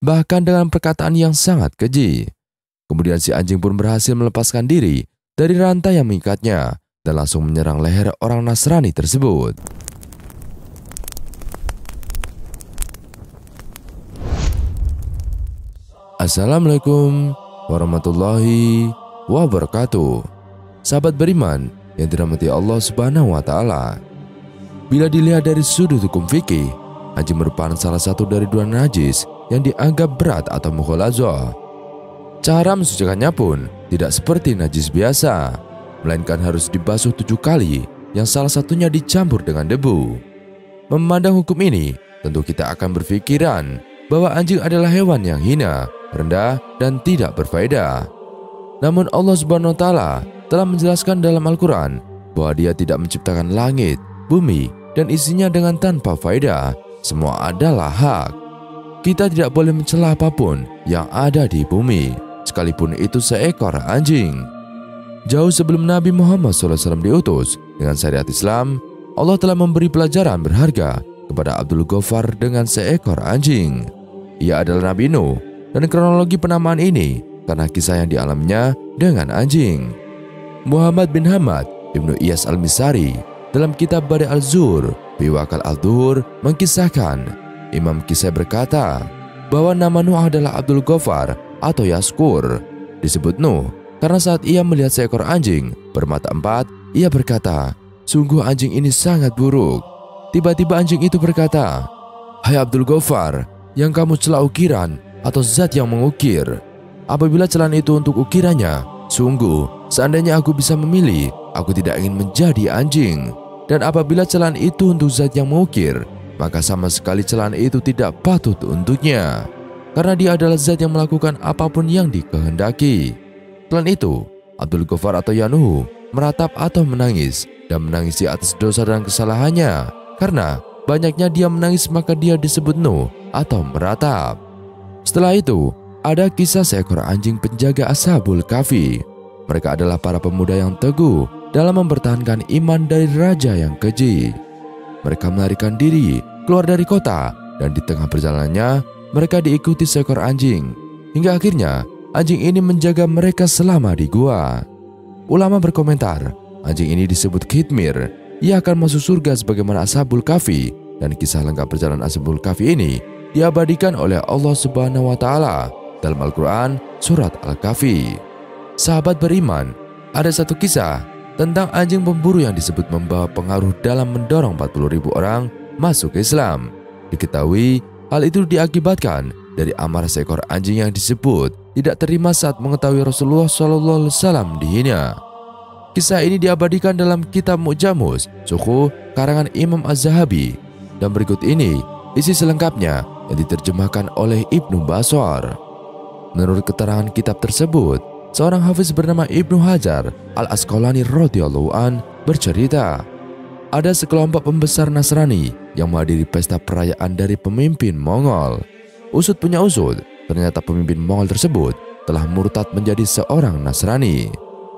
bahkan dengan perkataan yang sangat keji. Kemudian si anjing pun berhasil melepaskan diri dari rantai yang mengikatnya dan langsung menyerang leher orang Nasrani tersebut. Assalamualaikum warahmatullahi wabarakatuh. Sahabat beriman yang dirahmati Allah Subhanahu wa Ta'ala. Bila dilihat dari sudut hukum fikih, anjing merupakan salah satu dari dua najis yang dianggap berat atau mughaladzah. Cara mensucikannya pun tidak seperti najis biasa, melainkan harus dibasuh 7 kali, yang salah satunya dicampur dengan debu. Memandang hukum ini, tentu kita akan berpikiran bahwa anjing adalah hewan yang hina, rendah, dan tidak berfaedah. Namun Allah Subhanahu wa Ta'ala telah menjelaskan dalam Al-Quran bahwa Dia tidak menciptakan langit, bumi, dan isinya dengan tanpa faedah. Semua adalah hak. Kita tidak boleh mencela apapun yang ada di bumi, sekalipun itu seekor anjing. Jauh sebelum Nabi Muhammad SAW diutus dengan syariat Islam, Allah telah memberi pelajaran berharga kepada Abdul Ghaffar dengan seekor anjing. Ia adalah Nabi Nuh, dan kronologi penamaan ini karena kisah yang dialaminya dengan anjing. Muhammad bin Hamad Ibnu Iyas al-Misari dalam kitab Badi al-Zur Biwakal al-Duhur mengkisahkan, Imam Kisai berkata bahwa nama Nuh adalah Abdul Ghaffar atau Yaskur. Disebut Nuh karena saat ia melihat seekor anjing bermata 4, ia berkata, "Sungguh anjing ini sangat buruk." Tiba-tiba anjing itu berkata, "Hai Abdul Ghaffar, yang kamu cela ukiran atau zat yang mengukir? Apabila celaan itu untuk ukirannya, sungguh seandainya aku bisa memilih, aku tidak ingin menjadi anjing. Dan apabila celaan itu untuk zat yang mengukir, maka sama sekali celaan itu tidak patut untuknya, karena dia adalah zat yang melakukan apapun yang dikehendaki." Selain itu, Abdul Ghaffar atau Yanuh meratap atau menangis dan menangisi atas dosa dan kesalahannya. Karena banyaknya dia menangis, maka dia disebut Nuh atau meratap. Setelah itu, ada kisah seekor anjing penjaga Ashabul Kahfi. Mereka adalah para pemuda yang teguh dalam mempertahankan iman dari raja yang keji. Mereka melarikan diri keluar dari kota, dan di tengah perjalanannya mereka diikuti seekor anjing. Hingga akhirnya anjing ini menjaga mereka selama di gua. Ulama berkomentar, anjing ini disebut Khidmir. Ia akan masuk surga sebagaimana Ashabul Kahfi, dan kisah lengkap perjalanan Ashabul Kahfi ini diabadikan oleh Allah Subhanahu wa Ta'ala dalam Al-Quran surat Al-Kahfi. Sahabat beriman, ada satu kisah tentang anjing pemburu yang disebut membawa pengaruh dalam mendorong 40.000 orang masuk Islam. Diketahui hal itu diakibatkan dari amarah seekor anjing yang disebut tidak terima saat mengetahui Rasulullah SAW dihina. Kisah ini diabadikan dalam kitab Mu'jamus Suku karangan Imam Az-Zahabi, dan berikut ini isi selengkapnya yang diterjemahkan oleh Ibnu Baswar. Menurut keterangan kitab tersebut, seorang hafiz bernama Ibnu Hajar Al-Asqalani radhiyallahu an bercerita, ada sekelompok pembesar Nasrani yang menghadiri pesta perayaan dari pemimpin Mongol. Usut punya usut, ternyata pemimpin Mongol tersebut telah murtad menjadi seorang Nasrani.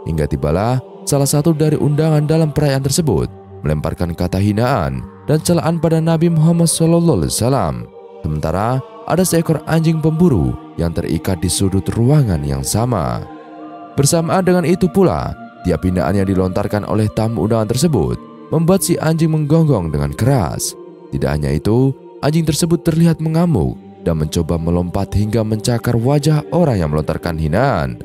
Hingga tibalah salah satu dari undangan dalam perayaan tersebut melemparkan kata hinaan dan celaan pada Nabi Muhammad SAW. Sementara ada seekor anjing pemburu yang terikat di sudut ruangan yang sama. Bersamaan dengan itu pula, tiap hinaan yang dilontarkan oleh tamu undangan tersebut membuat si anjing menggonggong dengan keras. Tidak hanya itu, anjing tersebut terlihat mengamuk dan mencoba melompat hingga mencakar wajah orang yang melontarkan hinaan.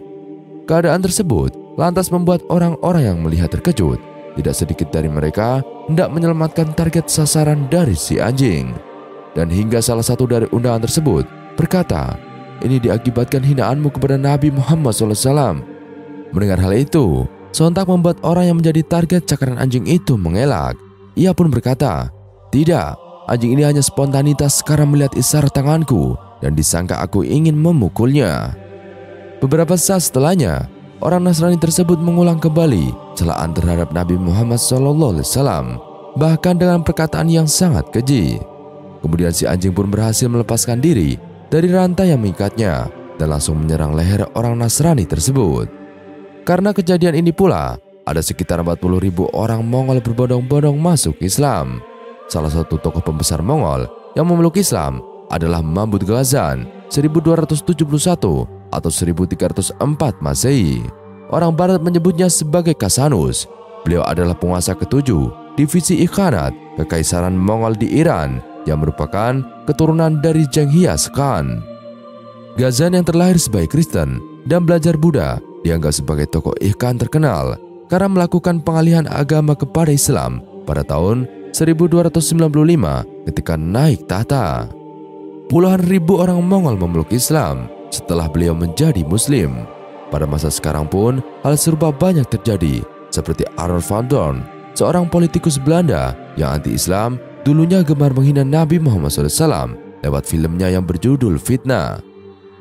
Keadaan tersebut lantas membuat orang-orang yang melihat terkejut. Tidak sedikit dari mereka hendak menyelamatkan target sasaran dari si anjing. Dan hingga salah satu dari undangan tersebut berkata, "Ini diakibatkan hinaanmu kepada Nabi Muhammad SAW." Mendengar hal itu, sontak membuat orang yang menjadi target cakaran anjing itu mengelak. Ia pun berkata, "Tidak, anjing ini hanya spontanitas karena melihat isyarat tanganku dan disangka aku ingin memukulnya." Beberapa saat setelahnya, orang Nasrani tersebut mengulang kembali celaan terhadap Nabi Muhammad SAW, bahkan dengan perkataan yang sangat keji. Kemudian si anjing pun berhasil melepaskan diri dari rantai yang mengikatnya dan langsung menyerang leher orang Nasrani tersebut. Karena kejadian ini pula, ada sekitar 40.000 orang Mongol berbondong-bondong masuk Islam. Salah satu tokoh pembesar Mongol yang memeluk Islam adalah Mahmud Ghazan 1271 atau 1304 Masehi. Orang Barat menyebutnya sebagai Kasanus. Beliau adalah penguasa ketujuh divisi Ikhanat Kekaisaran Mongol di Iran yang merupakan keturunan dari Genghis Khan. Ghazan yang terlahir sebagai Kristen dan belajar Buddha dianggap sebagai tokoh Ikhan terkenal karena melakukan pengalihan agama kepada Islam pada tahun 1295 ketika naik tahta. Puluhan ribu orang Mongol memeluk Islam setelah beliau menjadi Muslim. Pada masa sekarang pun hal serupa banyak terjadi, seperti Arnold van Doorn, seorang politikus Belanda yang anti-Islam, dulunya gemar menghina Nabi Muhammad SAW lewat filmnya yang berjudul Fitnah.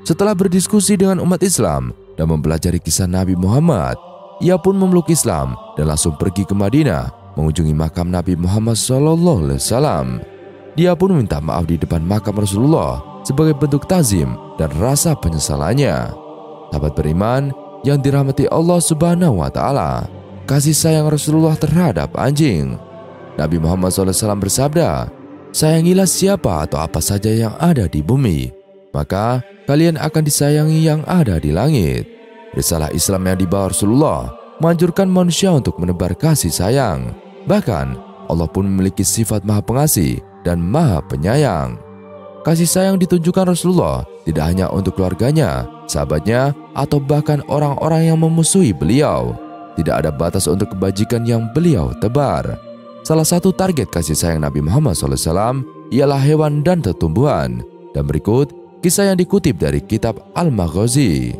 Setelah berdiskusi dengan umat Islam dan mempelajari kisah Nabi Muhammad, ia pun memeluk Islam dan langsung pergi ke Madinah mengunjungi makam Nabi Muhammad SAW. Dia pun meminta maaf di depan makam Rasulullah sebagai bentuk tazim dan rasa penyesalannya. Sahabat beriman yang dirahmati Allah Subhanahu wa Ta'ala, kasih sayang Rasulullah terhadap anjing. Nabi Muhammad SAW bersabda, "Sayangilah siapa atau apa saja yang ada di bumi, maka kalian akan disayangi yang ada di langit." Risalah Islam yang dibawa Rasulullah menganjurkan manusia untuk menebar kasih sayang. Bahkan Allah pun memiliki sifat Maha Pengasih dan Maha Penyayang. Kasih sayang ditunjukkan Rasulullah tidak hanya untuk keluarganya, sahabatnya, atau bahkan orang-orang yang memusuhi beliau. Tidak ada batas untuk kebajikan yang beliau tebar. Salah satu target kasih sayang Nabi Muhammad SAW ialah hewan dan tumbuhan. Dan berikut kisah yang dikutip dari kitab Al-Maghazi.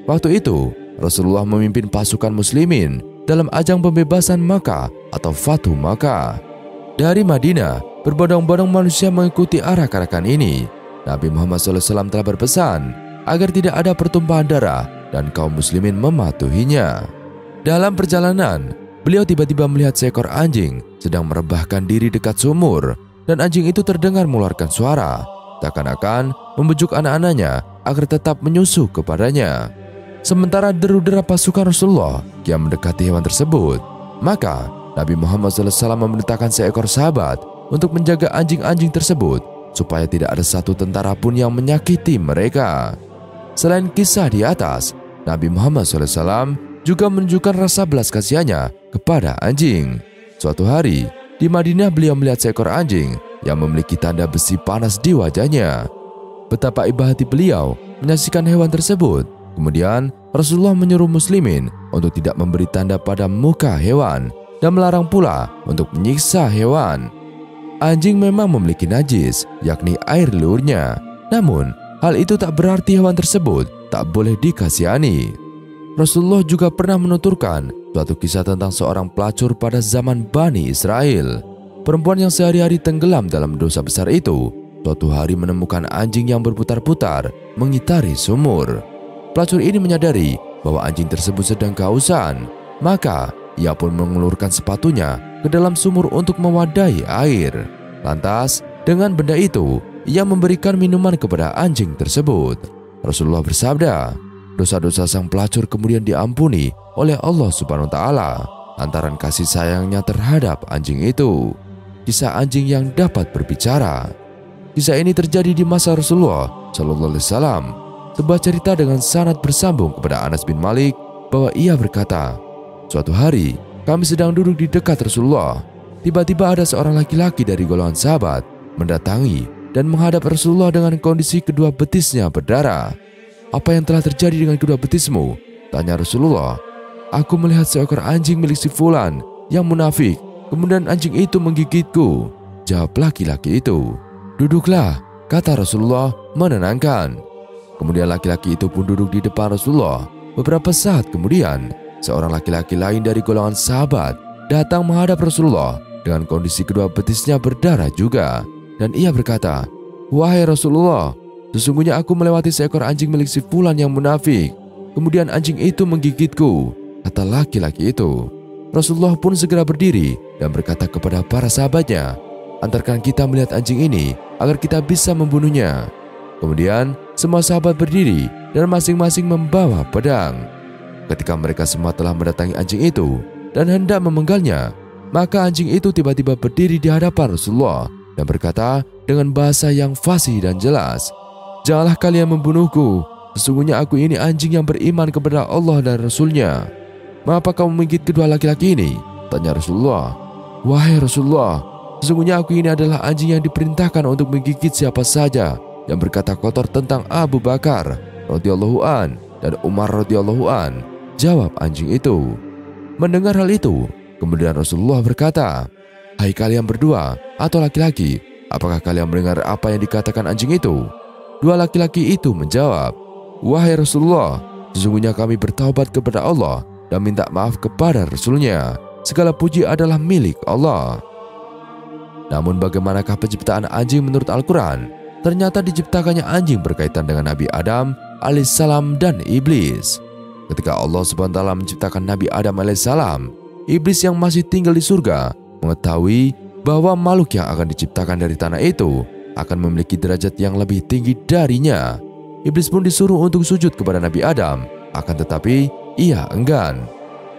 Waktu itu, Rasulullah memimpin pasukan muslimin dalam ajang pembebasan Makkah atau Fatu Makkah. Dari Madinah, berbondong-bondong manusia mengikuti arak-arakan ini. Nabi Muhammad SAW telah berpesan agar tidak ada pertumpahan darah dan kaum muslimin mematuhinya. Dalam perjalanan, beliau tiba-tiba melihat seekor anjing sedang merebahkan diri dekat sumur, dan anjing itu terdengar mengeluarkan suara, seakan-akan membujuk anak-anaknya agar tetap menyusu kepadanya. Sementara deru-deru pasukan Rasulullah yang mendekati hewan tersebut, maka Nabi Muhammad SAW memerintahkan seekor sahabat untuk menjaga anjing-anjing tersebut supaya tidak ada satu tentara pun yang menyakiti mereka. Selain kisah di atas, Nabi Muhammad SAW juga menunjukkan rasa belas kasihannya kepada anjing. Suatu hari, di Madinah beliau melihat seekor anjing yang memiliki tanda besi panas di wajahnya. Betapa iba hati beliau menyaksikan hewan tersebut. Kemudian Rasulullah menyuruh muslimin untuk tidak memberi tanda pada muka hewan dan melarang pula untuk menyiksa hewan. Anjing memang memiliki najis, yakni air liurnya. Namun, hal itu tak berarti hewan tersebut tak boleh dikasihani. Rasulullah juga pernah menuturkan suatu kisah tentang seorang pelacur pada zaman Bani Israel. Perempuan yang sehari-hari tenggelam dalam dosa besar itu, suatu hari menemukan anjing yang berputar-putar mengitari sumur. Pelacur ini menyadari bahwa anjing tersebut sedang kehausan, maka ia pun mengulurkan sepatunya ke dalam sumur untuk mewadahi air. Lantas, dengan benda itu, ia memberikan minuman kepada anjing tersebut. Rasulullah bersabda, dosa-dosa sang pelacur kemudian diampuni oleh Allah Subhanahu wa Ta'ala lantaran kasih sayangnya terhadap anjing itu. Kisah anjing yang dapat berbicara. Kisah ini terjadi di masa Rasulullah SAW. Sebuah cerita dengan sanad bersambung kepada Anas bin Malik bahwa ia berkata, "Suatu hari, kami sedang duduk di dekat Rasulullah. Tiba-tiba ada seorang laki-laki dari golongan sahabat mendatangi dan menghadap Rasulullah dengan kondisi kedua betisnya berdarah. 'Apa yang telah terjadi dengan kedua betismu?' tanya Rasulullah. 'Aku melihat seekor anjing milik si fulan yang munafik. Kemudian anjing itu menggigitku,' jawab laki-laki itu. 'Duduklah,' kata Rasulullah menenangkan. Kemudian laki-laki itu pun duduk di depan Rasulullah. Beberapa saat kemudian, seorang laki-laki lain dari golongan sahabat datang menghadap Rasulullah dengan kondisi kedua betisnya berdarah juga. Dan ia berkata, 'Wahai Rasulullah, sesungguhnya aku melewati seekor anjing milik si fulan yang munafik. Kemudian anjing itu menggigitku,' kata laki-laki itu. Rasulullah pun segera berdiri dan berkata kepada para sahabatnya, 'Antarkan kita melihat anjing ini agar kita bisa membunuhnya.' Kemudian semua sahabat berdiri dan masing-masing membawa pedang. Ketika mereka semua telah mendatangi anjing itu dan hendak memenggalnya, maka anjing itu tiba-tiba berdiri di hadapan Rasulullah dan berkata, dengan bahasa yang fasih dan jelas, "Janganlah kalian membunuhku. Sesungguhnya aku ini anjing yang beriman kepada Allah dan Rasul-Nya." "Mengapa kamu menggigit kedua laki-laki ini?" tanya Rasulullah. "Wahai Rasulullah, sesungguhnya aku ini adalah anjing yang diperintahkan untuk menggigit siapa saja yang berkata kotor tentang Abu Bakar radhiyallahu an dan Umar radhiyallahu an," jawab anjing itu. Mendengar hal itu, kemudian Rasulullah berkata, "Hai kalian berdua atau laki-laki, apakah kalian mendengar apa yang dikatakan anjing itu?" Dua laki-laki itu menjawab, "Wahai Rasulullah, sesungguhnya kami bertaubat kepada Allah dan minta maaf kepada Rasul-Nya. Segala puji adalah milik Allah." Namun bagaimanakah penciptaan anjing menurut Al-Quran? Ternyata diciptakannya anjing berkaitan dengan Nabi Adam alaihissalam dan iblis. Ketika Allah SWT menciptakan Nabi Adam alaihissalam, iblis yang masih tinggal di surga mengetahui bahwa makhluk yang akan diciptakan dari tanah itu akan memiliki derajat yang lebih tinggi darinya. Iblis pun disuruh untuk sujud kepada Nabi Adam, akan tetapi ia enggan.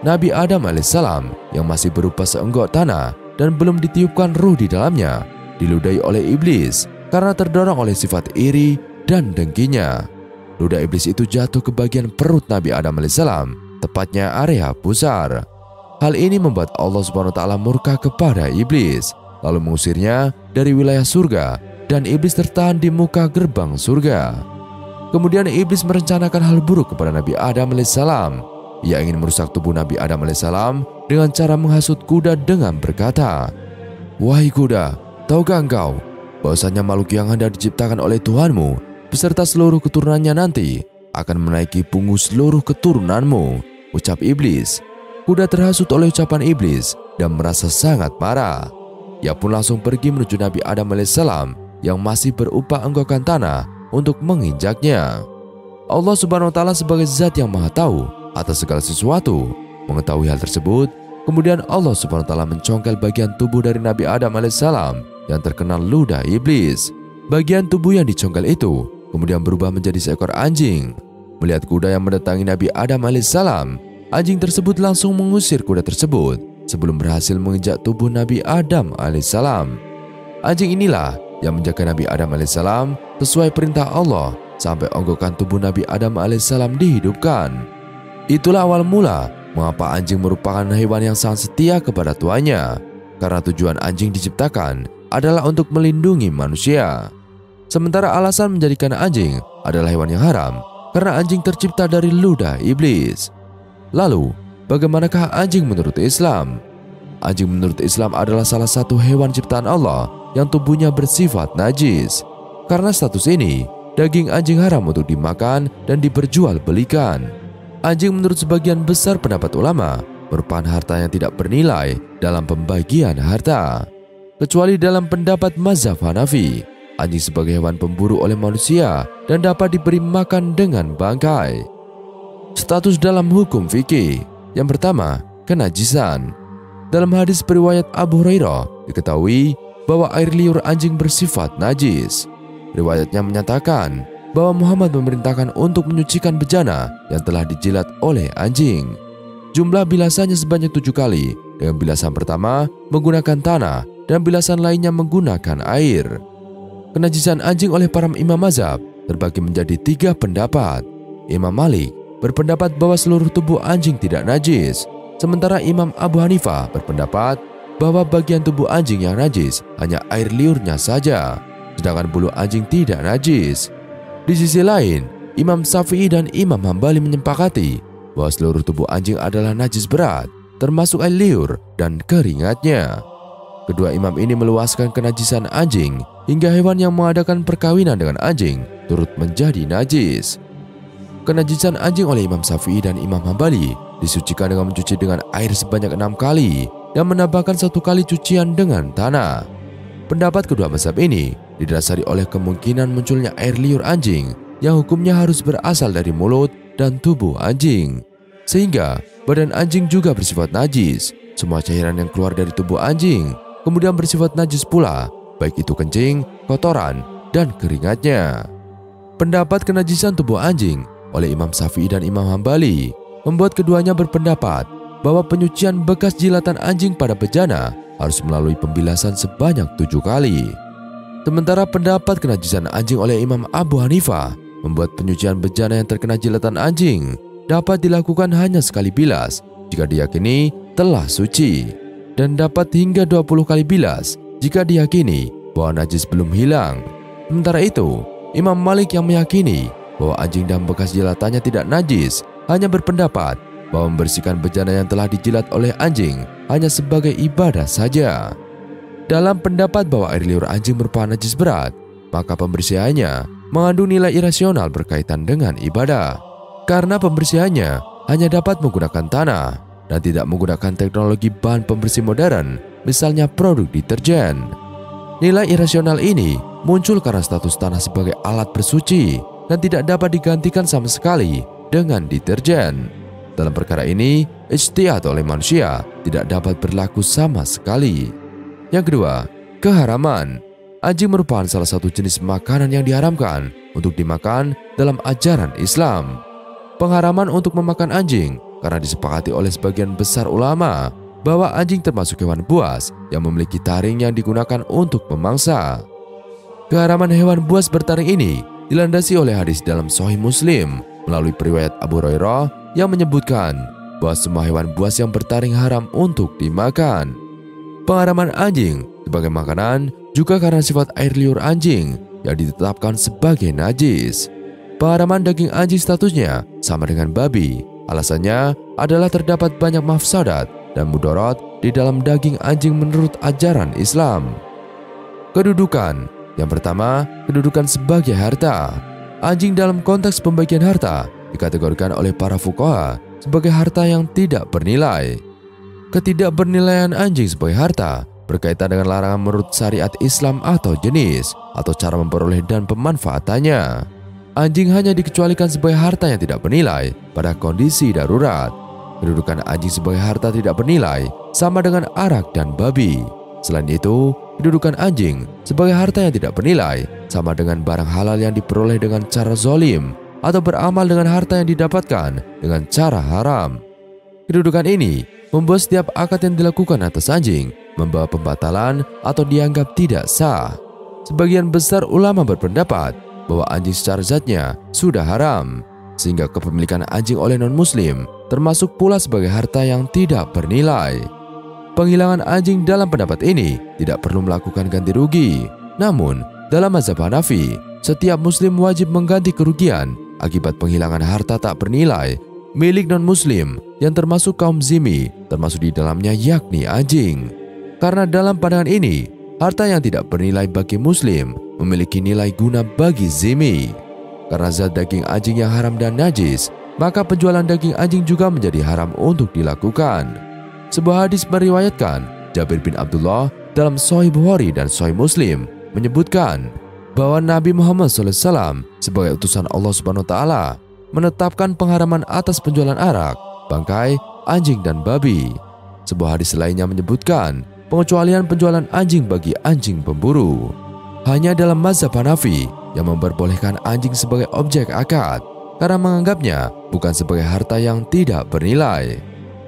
Nabi Adam alaihissalam yang masih berupa seenggok tanah dan belum ditiupkan ruh di dalamnya diludahi oleh iblis karena terdorong oleh sifat iri dan dengkinya. Ludah iblis itu jatuh ke bagian perut Nabi Adam alaihissalam, tepatnya area pusar. Hal ini membuat Allah SWT murka kepada iblis, lalu mengusirnya dari wilayah surga, dan iblis tertahan di muka gerbang surga. Kemudian iblis merencanakan hal buruk kepada Nabi Adam alaihissalam. Ia ingin merusak tubuh Nabi Adam alaihissalam dengan cara menghasut kuda dengan berkata, "Wahai kuda, tahukah engkau bahwasanya makhluk yang hendak diciptakan oleh Tuhanmu beserta seluruh keturunannya nanti akan menaiki punggung seluruh keturunanmu?" Ucap iblis. Kuda terhasut oleh ucapan iblis dan merasa sangat marah. Ia pun langsung pergi menuju Nabi Adam alaihissalam yang masih berupa enggokan tanah untuk menginjaknya. Allah Subhanahu wa Ta'ala sebagai zat yang maha tahu atas segala sesuatu mengetahui hal tersebut. Kemudian Allah Subhanahu wa Ta'ala mencongkel bagian tubuh dari Nabi Adam alaihissalam yang terkena ludah iblis. Bagian tubuh yang dicongkel itu kemudian berubah menjadi seekor anjing. Melihat kuda yang mendatangi Nabi Adam alaihissalam, anjing tersebut langsung mengusir kuda tersebut sebelum berhasil menginjak tubuh Nabi Adam alaihissalam. Anjing inilah yang menjaga Nabi Adam alaihissalam sesuai perintah Allah sampai onggokan tubuh Nabi Adam alaihissalam dihidupkan. Itulah awal mula mengapa anjing merupakan hewan yang sangat setia kepada tuannya, karena tujuan anjing diciptakan adalah untuk melindungi manusia. Sementara alasan menjadikan anjing adalah hewan yang haram karena anjing tercipta dari ludah iblis. Lalu, bagaimanakah anjing menurut Islam? Anjing menurut Islam adalah salah satu hewan ciptaan Allah yang tubuhnya bersifat najis. Karena status ini, daging anjing haram untuk dimakan dan diperjualbelikan. Anjing menurut sebagian besar pendapat ulama merupakan harta yang tidak bernilai dalam pembagian harta. Kecuali dalam pendapat mazhab Hanafi, anjing sebagai hewan pemburu oleh manusia dan dapat diberi makan dengan bangkai. Status dalam hukum fikih. Yang pertama, kenajisan. Dalam hadis riwayat Abu Hurairah diketahui bahwa air liur anjing bersifat najis. Riwayatnya menyatakan bahwa Muhammad memerintahkan untuk menyucikan bejana yang telah dijilat oleh anjing. Jumlah bilasannya sebanyak 7 kali, dengan bilasan pertama menggunakan tanah dan bilasan lainnya menggunakan air. Kenajisan anjing oleh para imam mazhab terbagi menjadi 3 pendapat. Imam Malik berpendapat bahwa seluruh tubuh anjing tidak najis, sementara Imam Abu Hanifah berpendapat bahwa bagian tubuh anjing yang najis hanya air liurnya saja, sedangkan bulu anjing tidak najis. Di sisi lain, Imam Syafi'i dan Imam Hambali menyepakati bahwa seluruh tubuh anjing adalah najis berat, termasuk air liur dan keringatnya. Kedua imam ini meluaskan kenajisan anjing hingga hewan yang mengadakan perkawinan dengan anjing turut menjadi najis. Kenajisan anjing oleh Imam Syafi'i dan Imam Hambali disucikan dengan mencuci dengan air sebanyak 6 kali dan menambahkan 1 kali cucian dengan tanah. Pendapat kedua mazhab ini didasari oleh kemungkinan munculnya air liur anjing yang hukumnya harus berasal dari mulut dan tubuh anjing, sehingga badan anjing juga bersifat najis. Semua cairan yang keluar dari tubuh anjing kemudian bersifat najis pula, baik itu kencing, kotoran, dan keringatnya. Pendapat kenajisan tubuh anjing oleh Imam Syafi'i dan Imam Hambali membuat keduanya berpendapat bahwa penyucian bekas jilatan anjing pada bejana harus melalui pembilasan sebanyak 7 kali. Sementara pendapat kenajisan anjing oleh Imam Abu Hanifah membuat penyucian bejana yang terkena jilatan anjing dapat dilakukan hanya sekali bilas jika diyakini telah suci, dan dapat hingga 20 kali bilas jika diyakini bahwa najis belum hilang. Sementara itu, Imam Malik yang meyakini bahwa anjing dan bekas jilatannya tidak najis hanya berpendapat bahwa membersihkan bejana yang telah dijilat oleh anjing hanya sebagai ibadah saja. Dalam pendapat bahwa air liur anjing merupakan najis berat, maka pembersihannya mengandung nilai irasional berkaitan dengan ibadah. Karena pembersihannya hanya dapat menggunakan tanah dan tidak menggunakan teknologi bahan pembersih modern, misalnya produk deterjen. Nilai irasional ini muncul karena status tanah sebagai alat bersuci dan tidak dapat digantikan sama sekali dengan deterjen. Dalam perkara ini, ijtihad oleh manusia tidak dapat berlaku sama sekali. Yang kedua, keharaman. Anjing merupakan salah satu jenis makanan yang diharamkan untuk dimakan dalam ajaran Islam. Pengharaman untuk memakan anjing karena disepakati oleh sebagian besar ulama bahwa anjing termasuk hewan buas yang memiliki taring yang digunakan untuk memangsa. Keharaman hewan buas bertaring ini dilandasi oleh hadis dalam Sahih Muslim melalui riwayat Abu Hurairah yang menyebutkan bahwa semua hewan buas yang bertaring haram untuk dimakan. Pengharaman anjing sebagai makanan juga karena sifat air liur anjing yang ditetapkan sebagai najis. Pengharaman daging anjing statusnya sama dengan babi. Alasannya adalah terdapat banyak mafsadat dan mudarat di dalam daging anjing menurut ajaran Islam. Kedudukan. Yang pertama, kedudukan sebagai harta. Anjing dalam konteks pembagian harta dikategorikan oleh para fuqaha sebagai harta yang tidak bernilai. Ketidakbernilaian anjing sebagai harta berkaitan dengan larangan menurut syariat Islam atau jenis atau cara memperoleh dan pemanfaatannya. Anjing hanya dikecualikan sebagai harta yang tidak bernilai pada kondisi darurat. Kedudukan anjing sebagai harta tidak bernilai sama dengan arak dan babi. Selain itu, kedudukan anjing sebagai harta yang tidak bernilai sama dengan barang halal yang diperoleh dengan cara zalim atau beramal dengan harta yang didapatkan dengan cara haram. Kedudukan ini membuat setiap akad yang dilakukan atas anjing membawa pembatalan atau dianggap tidak sah. Sebagian besar ulama berpendapat bahwa anjing secara zatnya sudah haram, sehingga kepemilikan anjing oleh non-muslim termasuk pula sebagai harta yang tidak bernilai. Penghilangan anjing dalam pendapat ini tidak perlu melakukan ganti rugi. Namun, dalam mazhab Hanafi, setiap muslim wajib mengganti kerugian akibat penghilangan harta tak bernilai milik non-muslim yang termasuk kaum zimmi, termasuk di dalamnya yakni anjing. Karena dalam pandangan ini, harta yang tidak bernilai bagi muslim memiliki nilai guna bagi zimmi. Karena zat daging anjing yang haram dan najis, maka penjualan daging anjing juga menjadi haram untuk dilakukan. Sebuah hadis meriwayatkan Jabir bin Abdullah dalam Sahih Bukhari dan Sahih Muslim menyebutkan bahwa Nabi Muhammad SAW sebagai utusan Allah SWT menetapkan pengharaman atas penjualan arak, bangkai, anjing dan babi. Sebuah hadis lainnya menyebutkan pengecualian penjualan anjing bagi anjing pemburu. Hanya dalam mazhab Hanafi yang memperbolehkan anjing sebagai objek akad karena menganggapnya bukan sebagai harta yang tidak bernilai.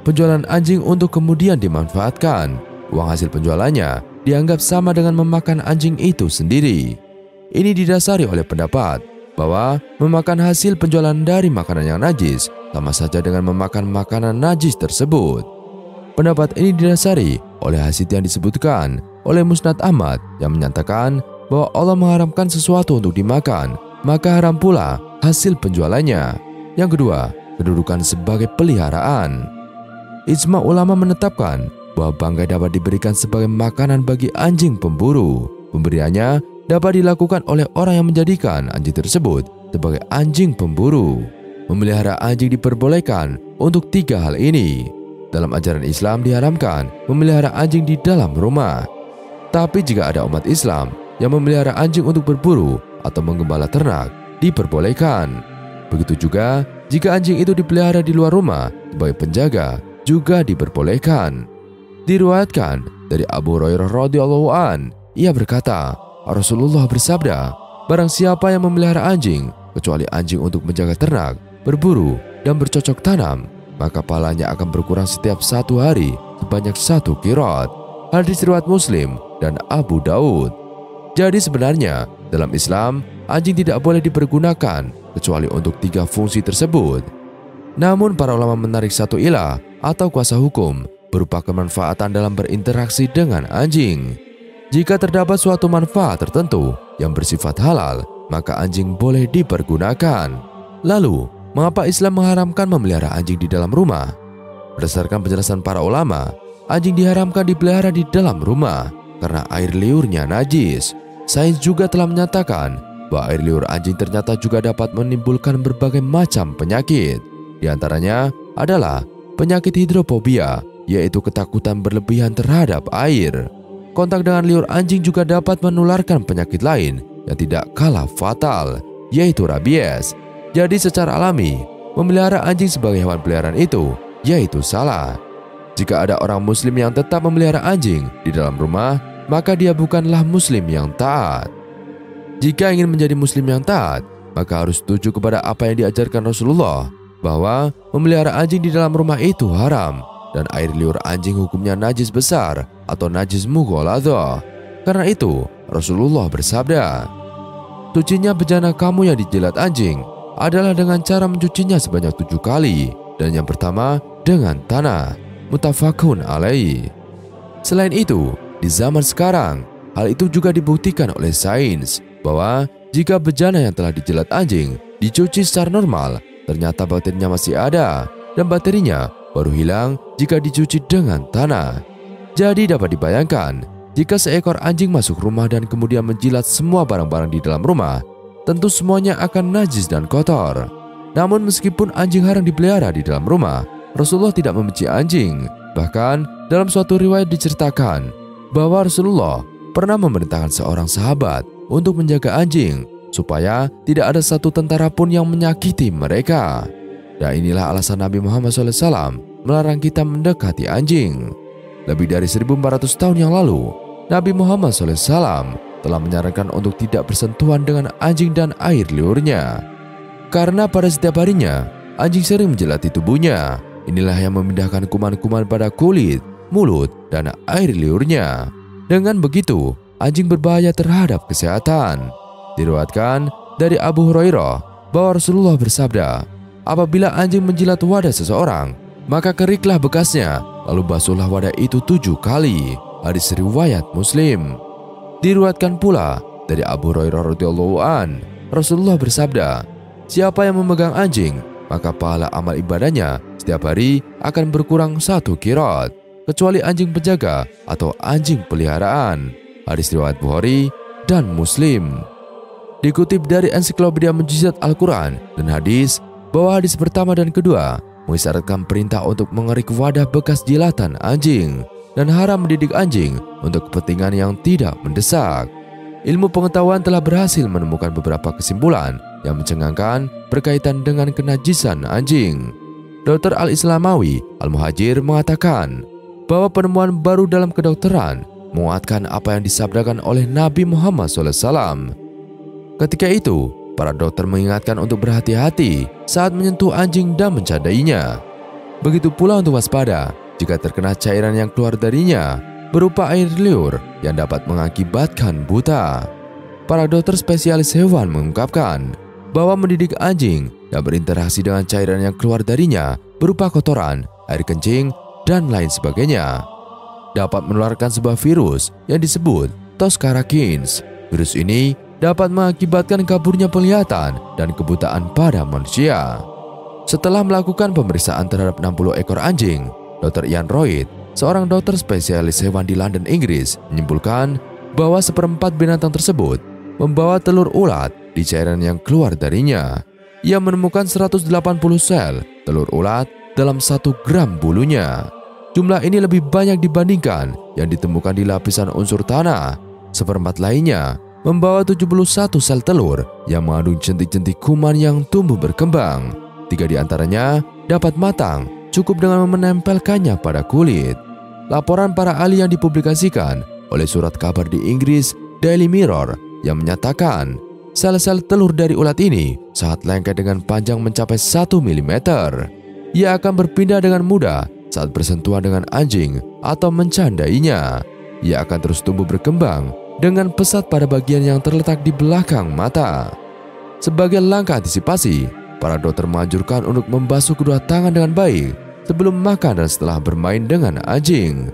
Penjualan anjing untuk kemudian dimanfaatkan, uang hasil penjualannya dianggap sama dengan memakan anjing itu sendiri. Ini didasari oleh pendapat bahwa memakan hasil penjualan dari makanan yang najis sama saja dengan memakan makanan najis tersebut. Pendapat ini didasari oleh hadis yang disebutkan oleh Musnad Ahmad yang menyatakan bahwa Allah mengharamkan sesuatu untuk dimakan, maka haram pula hasil penjualannya. Yang kedua, kedudukan sebagai peliharaan. Ijma ulama menetapkan bahwa bangkai dapat diberikan sebagai makanan bagi anjing pemburu. Pemberiannya dapat dilakukan oleh orang yang menjadikan anjing tersebut sebagai anjing pemburu. Memelihara anjing diperbolehkan untuk 3 hal ini. Dalam ajaran Islam diharamkan memelihara anjing di dalam rumah. Tapi jika ada umat Islam yang memelihara anjing untuk berburu atau menggembala ternak, diperbolehkan. Begitu juga jika anjing itu dipelihara di luar rumah sebagai penjaga, juga diperbolehkan. Diriwayatkan dari Abu Hurairah radhiyallahu an, ia berkata, Rasulullah bersabda, barang siapa yang memelihara anjing, kecuali anjing untuk menjaga ternak, berburu, dan bercocok tanam, maka pahalanya akan berkurang setiap 1 hari sebanyak 1 qiraat. Hadis riwayat Muslim dan Abu Daud. Jadi sebenarnya dalam Islam, anjing tidak boleh dipergunakan kecuali untuk 3 fungsi tersebut. Namun para ulama menarik satu ilah atau kuasa hukum berupa kemanfaatan dalam berinteraksi dengan anjing. Jika terdapat suatu manfaat tertentu yang bersifat halal, maka anjing boleh dipergunakan. Lalu, mengapa Islam mengharamkan memelihara anjing di dalam rumah? Berdasarkan penjelasan para ulama, anjing diharamkan dipelihara di dalam rumah karena air liurnya najis. Sains juga telah menyatakan bahwa air liur anjing ternyata juga dapat menimbulkan berbagai macam penyakit. Di antaranya adalah penyakit hidrofobia, yaitu ketakutan berlebihan terhadap air. Kontak dengan liur anjing juga dapat menularkan penyakit lain yang tidak kalah fatal, yaitu rabies. Jadi secara alami, memelihara anjing sebagai hewan peliharaan itu yaitu salah. Jika ada orang muslim yang tetap memelihara anjing di dalam rumah, maka dia bukanlah muslim yang taat. Jika ingin menjadi muslim yang taat, maka harus setuju kepada apa yang diajarkan Rasulullah, bahwa memelihara anjing di dalam rumah itu haram, dan air liur anjing hukumnya najis besar atau najis mughaladhah. Karena itu, Rasulullah bersabda, "Sucinya bejana kamu yang dijilat anjing adalah dengan cara mencucinya sebanyak 7 kali, dan yang pertama dengan tanah." Muttafaqun alaih. Selain itu, di zaman sekarang, hal itu juga dibuktikan oleh sains bahwa jika bejana yang telah dijilat anjing dicuci secara normal, ternyata bakterinya masih ada, dan bakterinya baru hilang jika dicuci dengan tanah. Jadi dapat dibayangkan, jika seekor anjing masuk rumah dan kemudian menjilat semua barang-barang di dalam rumah, tentu semuanya akan najis dan kotor. Namun meskipun anjing haram dipelihara di dalam rumah, Rasulullah tidak membenci anjing. Bahkan dalam suatu riwayat diceritakan bahwa Rasulullah pernah memerintahkan seorang sahabat untuk menjaga anjing supaya tidak ada satu tentara pun yang menyakiti mereka. Dan inilah alasan Nabi Muhammad SAW melarang kita mendekati anjing. Lebih dari 1400 tahun yang lalu, Nabi Muhammad SAW telah menyarankan untuk tidak bersentuhan dengan anjing dan air liurnya. Karena pada setiap harinya, anjing sering menjelati tubuhnya. Inilah yang memindahkan kuman-kuman pada kulit, mulut, dan air liurnya. Dengan begitu, anjing berbahaya terhadap kesehatan. Diriwayatkan dari Abu Hurairah bahwa Rasulullah bersabda, "Apabila anjing menjilat wadah seseorang, maka keriklah bekasnya, lalu basuhlah wadah itu 7 kali." Hadis riwayat Muslim. Diriwayatkan pula dari Abu Hurairah radhiyallahu an, Rasulullah bersabda, "Siapa yang memegang anjing, maka pahala amal ibadahnya setiap hari akan berkurang 1 qiraat, kecuali anjing penjaga atau anjing peliharaan." Hadis riwayat Bukhari dan Muslim. Dikutip dari Ensiklopedia Mukjizat Al-Quran dan hadis, bahwa hadis pertama dan kedua mengisyaratkan perintah untuk mengerik wadah bekas jilatan anjing dan haram mendidik anjing untuk kepentingan yang tidak mendesak. Ilmu pengetahuan telah berhasil menemukan beberapa kesimpulan yang mencengangkan berkaitan dengan kenajisan anjing. Dr. Al-Islamawi Al-Muhajir mengatakan bahwa penemuan baru dalam kedokteran menguatkan apa yang disabdakan oleh Nabi Muhammad SAW. Ketika itu, para dokter mengingatkan untuk berhati-hati saat menyentuh anjing dan mencandainya. Begitu pula untuk waspada jika terkena cairan yang keluar darinya berupa air liur yang dapat mengakibatkan buta. Para dokter spesialis hewan mengungkapkan bahwa mendidik anjing dan berinteraksi dengan cairan yang keluar darinya berupa kotoran, air kencing, dan lain sebagainya dapat menularkan sebuah virus yang disebut Toscarakins. Virus ini dapat mengakibatkan kaburnya penglihatan dan kebutaan pada manusia. Setelah melakukan pemeriksaan terhadap 60 ekor anjing, Dr. Ian Royd, seorang dokter spesialis hewan di London, Inggris, menyimpulkan bahwa 1/4 binatang tersebut membawa telur ulat di cairan yang keluar darinya. Ia menemukan 180 sel telur ulat dalam 1 gram bulunya. Jumlah ini lebih banyak dibandingkan yang ditemukan di lapisan unsur tanah. 1/4 lainnya membawa 71 sel telur yang mengandung jentik-jentik kuman yang tumbuh berkembang. 3 di antaranya dapat matang cukup dengan menempelkannya pada kulit. Laporan para ahli yang dipublikasikan oleh surat kabar di Inggris Daily Mirror yang menyatakan sel-sel telur dari ulat ini sangat lengket dengan panjang mencapai 1 mm. Ia akan berpindah dengan mudah saat bersentuhan dengan anjing atau mencandainya. Ia akan terus tumbuh berkembang dengan pesat pada bagian yang terletak di belakang mata. Sebagai langkah antisipasi, para dokter menganjurkan untuk membasuh kedua tangan dengan baik sebelum makan dan setelah bermain dengan anjing.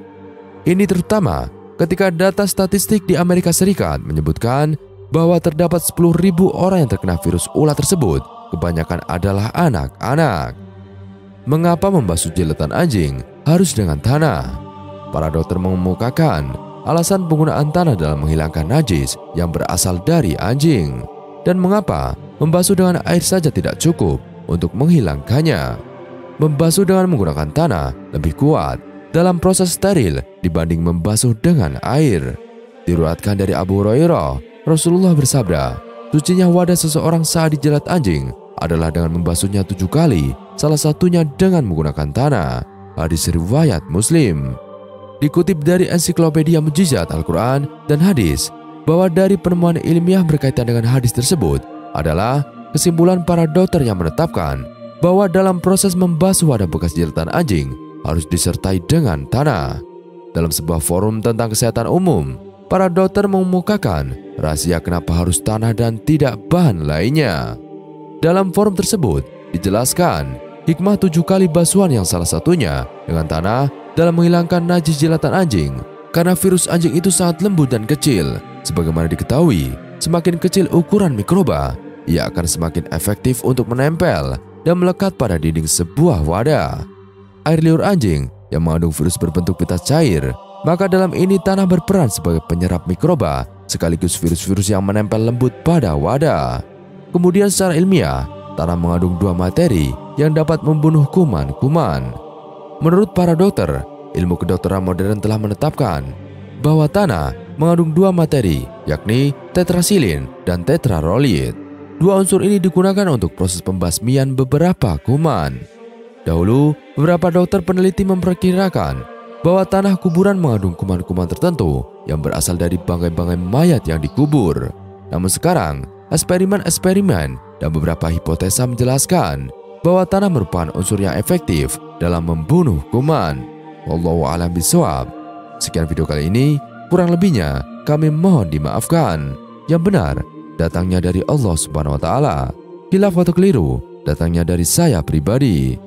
Ini terutama ketika data statistik di Amerika Serikat menyebutkan bahwa terdapat 10.000 orang yang terkena virus ular tersebut, kebanyakan adalah anak-anak. Mengapa membasuh jilatan anjing harus dengan tanah? Para dokter mengemukakan alasan penggunaan tanah dalam menghilangkan najis yang berasal dari anjing. Dan mengapa membasuh dengan air saja tidak cukup untuk menghilangkannya? Membasuh dengan menggunakan tanah lebih kuat dalam proses steril dibanding membasuh dengan air. Diriwayatkan dari Abu Hurairah, Rasulullah bersabda, sucinya wadah seseorang saat dijilat anjing adalah dengan membasuhnya 7 kali, salah satunya dengan menggunakan tanah. Hadis riwayat Muslim. Dikutip dari ensiklopedia Mukjizat Al-Quran dan Hadis, bahwa dari penemuan ilmiah berkaitan dengan hadis tersebut adalah kesimpulan para dokter yang menetapkan bahwa dalam proses membasuh wadah bekas jilatan anjing harus disertai dengan tanah. Dalam sebuah forum tentang kesehatan umum, para dokter mengemukakan rahasia kenapa harus tanah dan tidak bahan lainnya. Dalam forum tersebut dijelaskan hikmah 7 kali basuhan yang salah satunya dengan tanah dalam menghilangkan najis jilatan anjing. Karena virus anjing itu sangat lembut dan kecil. Sebagaimana diketahui, semakin kecil ukuran mikroba, ia akan semakin efektif untuk menempel dan melekat pada dinding sebuah wadah. Air liur anjing yang mengandung virus berbentuk pita cair, maka dalam ini tanah berperan sebagai penyerap mikroba sekaligus virus-virus yang menempel lembut pada wadah. Kemudian secara ilmiah, tanah mengandung 2 materi yang dapat membunuh kuman-kuman. Menurut para dokter, ilmu kedokteran modern telah menetapkan bahwa tanah mengandung 2 materi, yakni tetrasilin dan tetrarolit. 2 unsur ini digunakan untuk proses pembasmian beberapa kuman. Dahulu, beberapa dokter peneliti memperkirakan bahwa tanah kuburan mengandung kuman-kuman tertentu yang berasal dari bangkai-bangkai mayat yang dikubur. Namun sekarang, eksperimen-eksperimen dan beberapa hipotesa menjelaskan bahwa tanah merupakan unsur yang efektif dalam membunuh kuman. Wallahu a'lam bishawab. Sekian video kali ini, kurang lebihnya kami mohon dimaafkan. Yang benar datangnya dari Allah Subhanahu wa taala. Khilaf atau keliru datangnya dari saya pribadi.